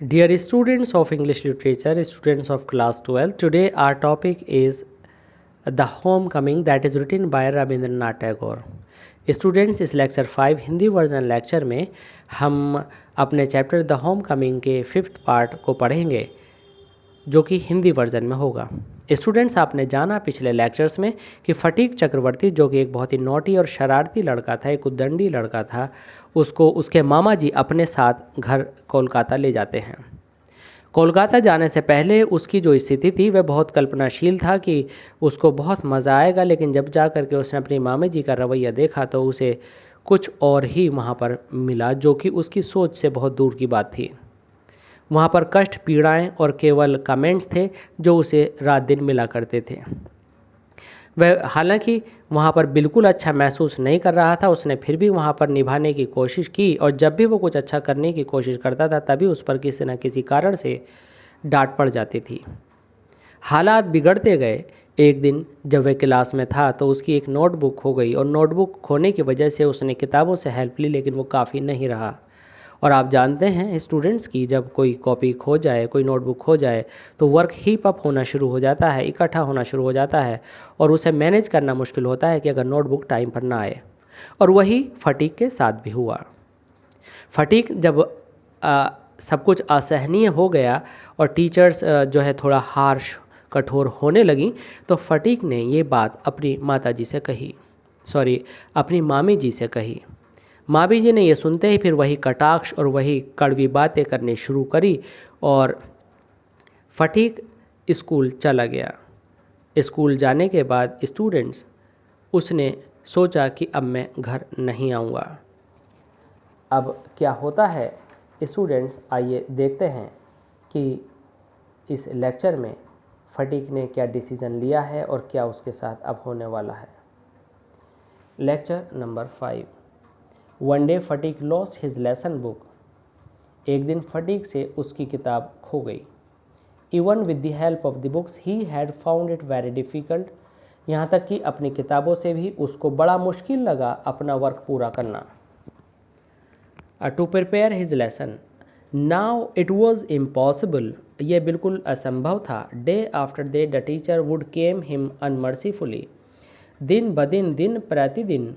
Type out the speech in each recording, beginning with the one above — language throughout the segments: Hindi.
Dear students of English literature, students of class 12, today our topic is The Homecoming that is written by Rabindranath Tagore. Students इस लेक्चर 5 हिंदी वर्जन लेक्चर में हम अपने चैप्टर द होम कमिंग के 5th पार्ट को पढ़ेंगे जो कि हिंदी वर्जन में होगा। स्टूडेंट्स, आपने जाना पिछले लेक्चर्स में कि फटीक चक्रवर्ती जो कि एक बहुत ही नोटी और शरारती लड़का था, एक उद्दंडी लड़का था, उसको उसके मामा जी अपने साथ घर कोलकाता ले जाते हैं। कोलकाता जाने से पहले उसकी जो स्थिति थी वह बहुत कल्पनाशील था कि उसको बहुत मज़ा आएगा, लेकिन जब जा कर के उसने अपनी मामी जी का रवैया देखा तो उसे कुछ और ही वहाँ पर मिला जो कि उसकी सोच से बहुत दूर की बात थी। वहाँ पर कष्ट, पीड़ाएं और केवल कमेंट्स थे जो उसे रात दिन मिला करते थे। वह हालांकि वहाँ पर बिल्कुल अच्छा महसूस नहीं कर रहा था, उसने फिर भी वहाँ पर निभाने की कोशिश की और जब भी वो कुछ अच्छा करने की कोशिश करता था तभी उस पर किसी न किसी कारण से डांट पड़ जाती थी। हालात बिगड़ते गए। एक दिन जब वह क्लास में था तो उसकी एक नोटबुक खो गई और नोटबुक खोने की वजह से उसने किताबों से हेल्प ली, लेकिन वो काफ़ी नहीं रहा। और आप जानते हैं स्टूडेंट्स की जब कोई कॉपी खो जाए, कोई नोटबुक खो जाए तो वर्क हीप अप होना शुरू हो जाता है, इकट्ठा होना शुरू हो जाता है और उसे मैनेज करना मुश्किल होता है कि अगर नोटबुक टाइम पर ना आए। और वही फटीक के साथ भी हुआ। फटीक जब सब कुछ असहनीय हो गया और टीचर्स जो है थोड़ा हार्श, कठोर होने लगी तो फटीक ने ये बात अपनी माता जी से कही, अपनी मामी जी से कही। मामी जी ने ये सुनते ही फिर वही कटाक्ष और वही कड़वी बातें करनी शुरू करी और फटीक स्कूल चला गया। स्कूल जाने के बाद स्टूडेंट्स उसने सोचा कि अब मैं घर नहीं आऊँगा। अब क्या होता है स्टूडेंट्स, आइए देखते हैं कि इस लेक्चर में फटीक ने क्या डिसीज़न लिया है और क्या उसके साथ अब होने वाला है। Lecture number 5। One day fatigue lost his lesson book. एक दिन फटीक से उसकी किताब खो गई। Even with the help of the books he had found it very difficult. यहाँ तक कि अपनी किताबों से भी उसको बड़ा मुश्किल लगा अपना वर्क पूरा करना। To prepare his lesson. Now it was impossible. यह बिल्कुल असंभव था। Day after day the teacher would cane him unmercifully. दिन ब दिन, दिन प्रतिदिन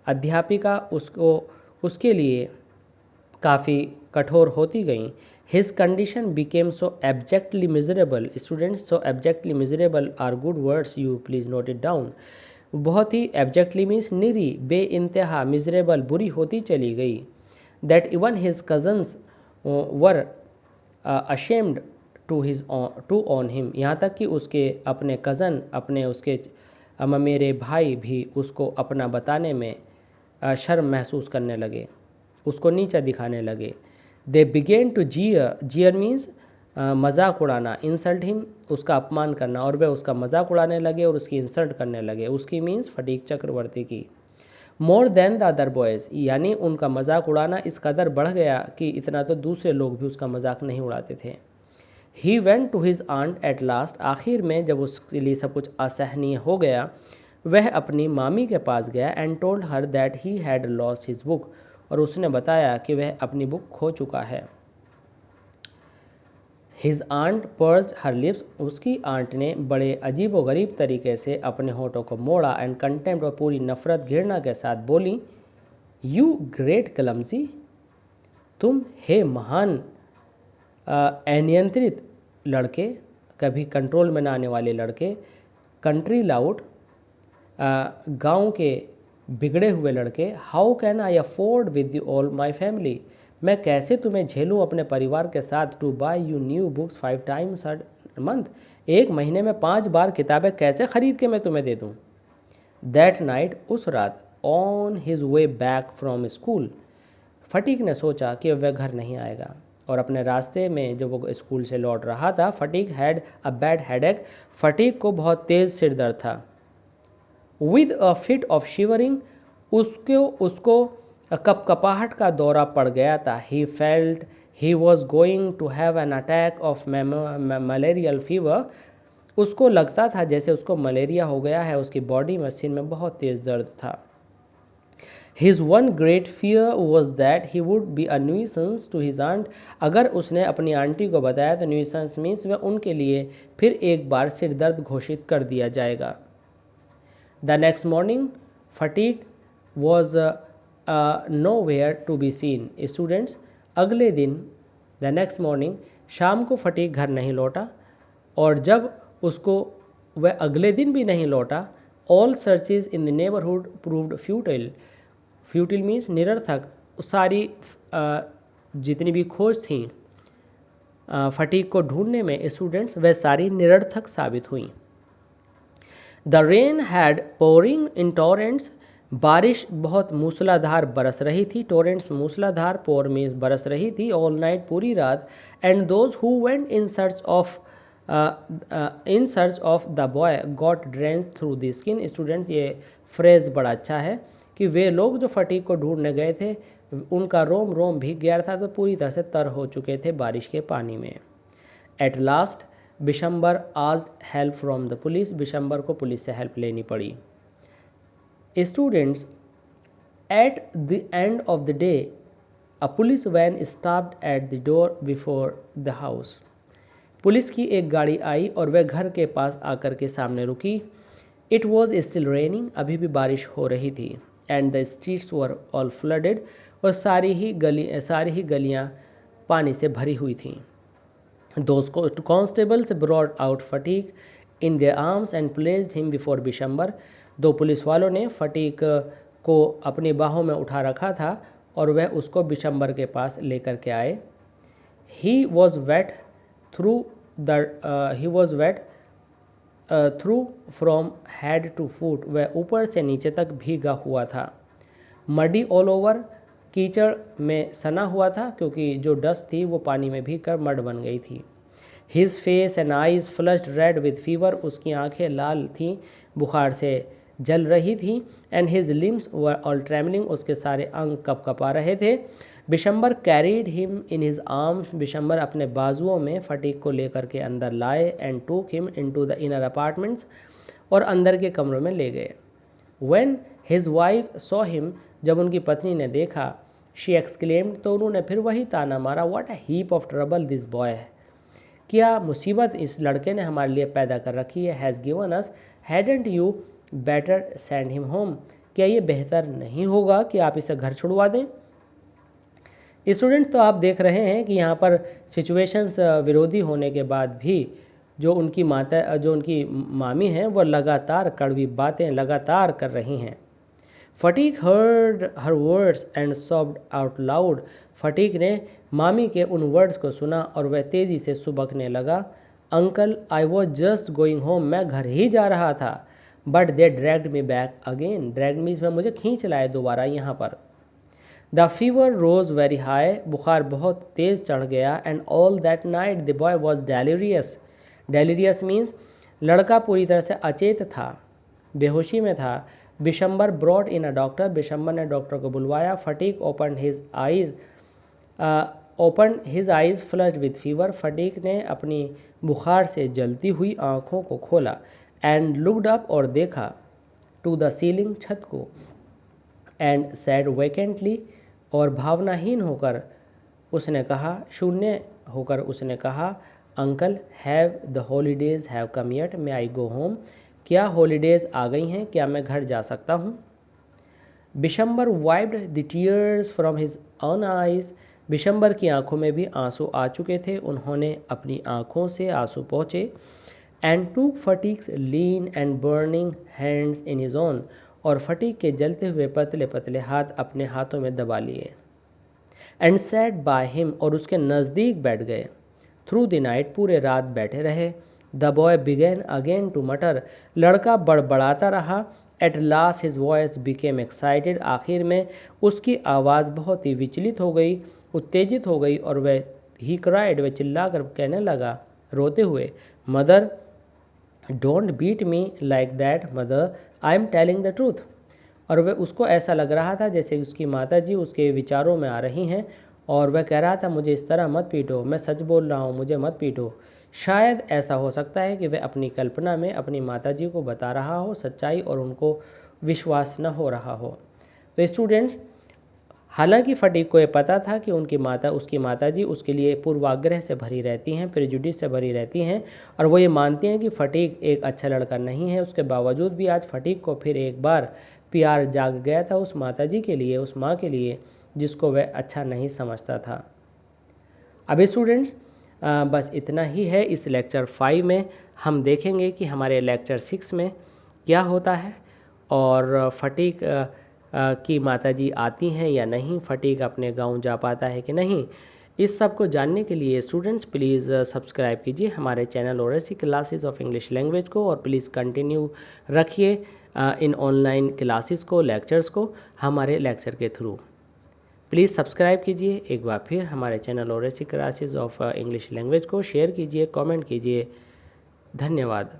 अध्यापिका उसके लिए काफ़ी कठोर होती गई। His condition became so abjectly miserable. Students, so abjectly miserable are good words, you please note it down. बहुत ही एब्जेक्टली मीन्स निरी, बे इंतहा, मिजरेबल बुरी होती चली गई। That even his cousins were ashamed to on him. यहाँ तक कि उसके अपने कज़न, अपने उसके मेरे भाई भी उसको अपना बताने में शर्म महसूस करने लगे, उसको नीचा दिखाने लगे। दे बिगेन टू जीयर मीन्स मजाक उड़ाना, इंसल्ट हिम उसका अपमान करना, और वे उसका मजाक उड़ाने लगे और उसकी इंसल्ट करने लगे। उसकी मीन्स फटीक चक्रवर्ती की। More than the other boys, यानी उनका मजाक उड़ाना इस कदर बढ़ गया कि इतना तो दूसरे लोग भी उसका मजाक नहीं उड़ाते थे। He went to his aunt at last. आखिर में जब उसके लिए सब कुछ असहनीय हो गया वह अपनी मामी के पास गया and told her that he had lost his book. और उसने बताया कि वह अपनी बुक खो चुका है। His aunt pursed her lips. उसकी आंट ने बड़े अजीब व गरीब तरीके से अपने होठों को मोड़ा एंड कंटेम्प्ट और पूरी नफरत घृणा के साथ बोली, यू ग्रेट क्लमसी, तुम हे महान अनियंत्रित लड़के, कभी कंट्रोल में ना आने वाले लड़के, कंट्री लाउड, गांव के बिगड़े हुए लड़के, how can I afford with all my family, मैं कैसे तुम्हें झेलूं अपने परिवार के साथ, to buy you new books 5 times a month, एक महीने में 5 बार किताबें कैसे खरीद के मैं तुम्हें दे दूं। दैट नाइट, उस रात, on his way back from school, fatigue ने सोचा कि वह घर नहीं आएगा और अपने रास्ते में जब वो स्कूल से लौट रहा था, Phatik had a bad headache, Phatik को बहुत तेज़ सिर दर्द था। With a fit of shivering, उसको कपकपाहट का दौरा पड़ गया था। He felt he was going to have an attack of malarial fever. उसको लगता था जैसे उसको मलेरिया हो गया है, उसकी बॉडी मशीन में बहुत तेज़ दर्द था। His one great fear was that he would be a nuisance to his aunt. अगर उसने अपनी आंटी को बताया तो nuisance means वह उनके लिए फिर एक बार सिरदर्द घोषित कर दिया जाएगा. The next morning, fatigue was nowhere to be seen. Students, अगले दिन the next morning शाम को फटीक घर नहीं लौटा और जब उसको वह अगले दिन भी नहीं लौटा. All searches in the neighborhood proved futile. Futile means निरर्थक. सारी जितनी भी खोज थी फटीक को ढूंढने में स्टूडेंट्स वह सारी निरर्थक साबित हुई. The rain had pouring in torrents. बारिश बहुत मूसलाधार बरस रही थी. टोरेंट्स मूसलाधार, पोर मीन्स बरस रही थी. ऑल नाइट पूरी रात. And those who went in search of the boy got drench through the skin. Students ये फ्रेज बड़ा अच्छा है कि वे लोग जो फटीक को ढूंढने गए थे उनका रोम रोम भीग गया था तो पूरी तरह से तर हो चुके थे बारिश के पानी में. At last Bishambar asked help from the police. Bishambar को पुलिस से हेल्प लेनी पड़ी. Students, at the end of the day a police van stopped at the door before the house. Police की एक गाड़ी आई और वह घर के पास आकर के सामने रुकी. It was still raining. अभी भी बारिश हो रही थी. And the streets were all flooded. और सारी ही गलियाँ पानी से भरी हुई थीं. Those constables brought out fatigue in their arms and placed him before Bishambar. दो पुलिस वालों ने फटीक को अपनी बाहों में उठा रखा था और वह उसको बिशंबर के पास लेकर के आए. He was wet through from head to foot. वह ऊपर से नीचे तक भीगा हुआ था. Muddy all over. कीचड़ में सना हुआ था क्योंकि जो डस्ट थी वो पानी में भीग कर मड बन गई थी. His face and eyes flushed read with fever. उसकी आंखें लाल थीं, बुखार से जल रही थी. And his limbs were all trembling. उसके सारे अंग कपकपा रहे थे. Bishambar carried him in his arms. Bishambar अपने बाजुओं में फटीक को लेकर के अंदर लाए. एंड टूक him into the inner apartments. और अंदर के कमरों में ले गए. When his wife saw him. जब उनकी पत्नी ने देखा, शी एक्सक्लेम्ड. तो उन्होंने फिर वही ताना मारा, what a heap of trouble this boy है. क्या मुसीबत इस लड़के ने हमारे लिए पैदा कर रखी है. Has given us. Hadn't you better send him home. क्या ये बेहतर नहीं होगा कि आप इसे घर छुड़वा दें. स्टूडेंट्स, तो आप देख रहे हैं कि यहाँ पर सिचुएशंस विरोधी होने के बाद भी जो उनकी मामी हैं वो लगातार कड़वी बातें लगातार कर रही हैं. Phatik heard her words and sobbed out loud. Phatik ने मामी के उन वर्ड्स को सुना और वह तेज़ी से सुबकने लगा. Uncle, I was just going home. मैं घर ही जा रहा था. But they dragged me back again. Dragged means में मुझे खींच लाए दोबारा यहाँ पर. The fever rose very high. बुखार बहुत तेज़ चढ़ गया. And all that night the boy was delirious. Delirious means लड़का पूरी तरह से अचेत था, बेहोशी में था. Bishamber brought in a doctor. Bishamber ने डॉक्टर को बुलवाया. Fatigue open his eyes flushed with fever. Phatik ने अपनी बुखार से जलती हुई आँखों को खोला. And looked up. और देखा. To the ceiling. छत को. And said vacantly. और भावनाहीन होकर उसने कहा, शून्य होकर उसने कहा, uncle, have the holidays have come yet. May I go home. क्या हॉलीडेज़ आ गई हैं. क्या मैं घर जा सकता हूँ. Bishamber wiped the tears from his own eyes. Bishambar की आंखों में भी आंसू आ चुके थे. उन्होंने अपनी आंखों से आंसू पोंछे. And took Phatik's lean and burning hands in his own. और फटीक के जलते हुए पतले पतले हाथ अपने हाथों में दबा लिए. And sat by him. और उसके नज़दीक बैठ गए. Through the night. पूरे रात बैठे रहे. The boy began again to mutter. लड़का बड़बड़ाता रहा. At last his voice became excited. आखिर में उसकी आवाज़ बहुत ही विचलित हो गई, उत्तेजित हो गई. और वह ही क्राइड. वह चिल्ला कर कहने लगा रोते हुए, mother, don't beat me like that mother, I am telling the truth. और वह उसको ऐसा लग रहा था जैसे उसकी माता जी उसके विचारों में आ रही हैं और वह कह रहा था, मुझे इस तरह मत पीटो, मैं सच बोल रहा हूँ, मुझे मत पीटो. शायद ऐसा हो सकता है कि वह अपनी कल्पना में अपनी माताजी को बता रहा हो सच्चाई और उनको विश्वास न हो रहा हो. तो स्टूडेंट्स, हालांकि फटीक को ये पता था कि उसकी माताजी उसके लिए पूर्वाग्रह से भरी रहती हैं, प्रेजुडिस से भरी रहती हैं, और वो ये मानती हैं कि फटीक एक अच्छा लड़का नहीं है। उसके बावजूद भी आज फटीक को फिर एक बार प्यार जाग गया था उस माताजी के लिए, उस माँ के लिए जिसको वह अच्छा नहीं समझता था। अब स्टूडेंट्स, बस इतना ही है इस लेक्चर 5 में। हम देखेंगे कि हमारे लेक्चर 6 में क्या होता है, और फटीक की माताजी आती हैं या नहीं, फटीक अपने गांव जा पाता है कि नहीं। इस सब को जानने के लिए स्टूडेंट्स प्लीज़ सब्सक्राइब कीजिए हमारे channel oracy classes of English language को, और प्लीज़ कंटिन्यू रखिए इन ऑनलाइन क्लासेस को, लेक्चर्स को हमारे लेक्चर के थ्रू। प्लीज़ सब्सक्राइब कीजिए एक बार फिर हमारे channel oracy classes of English language को, शेयर कीजिए, कमेंट कीजिए। धन्यवाद।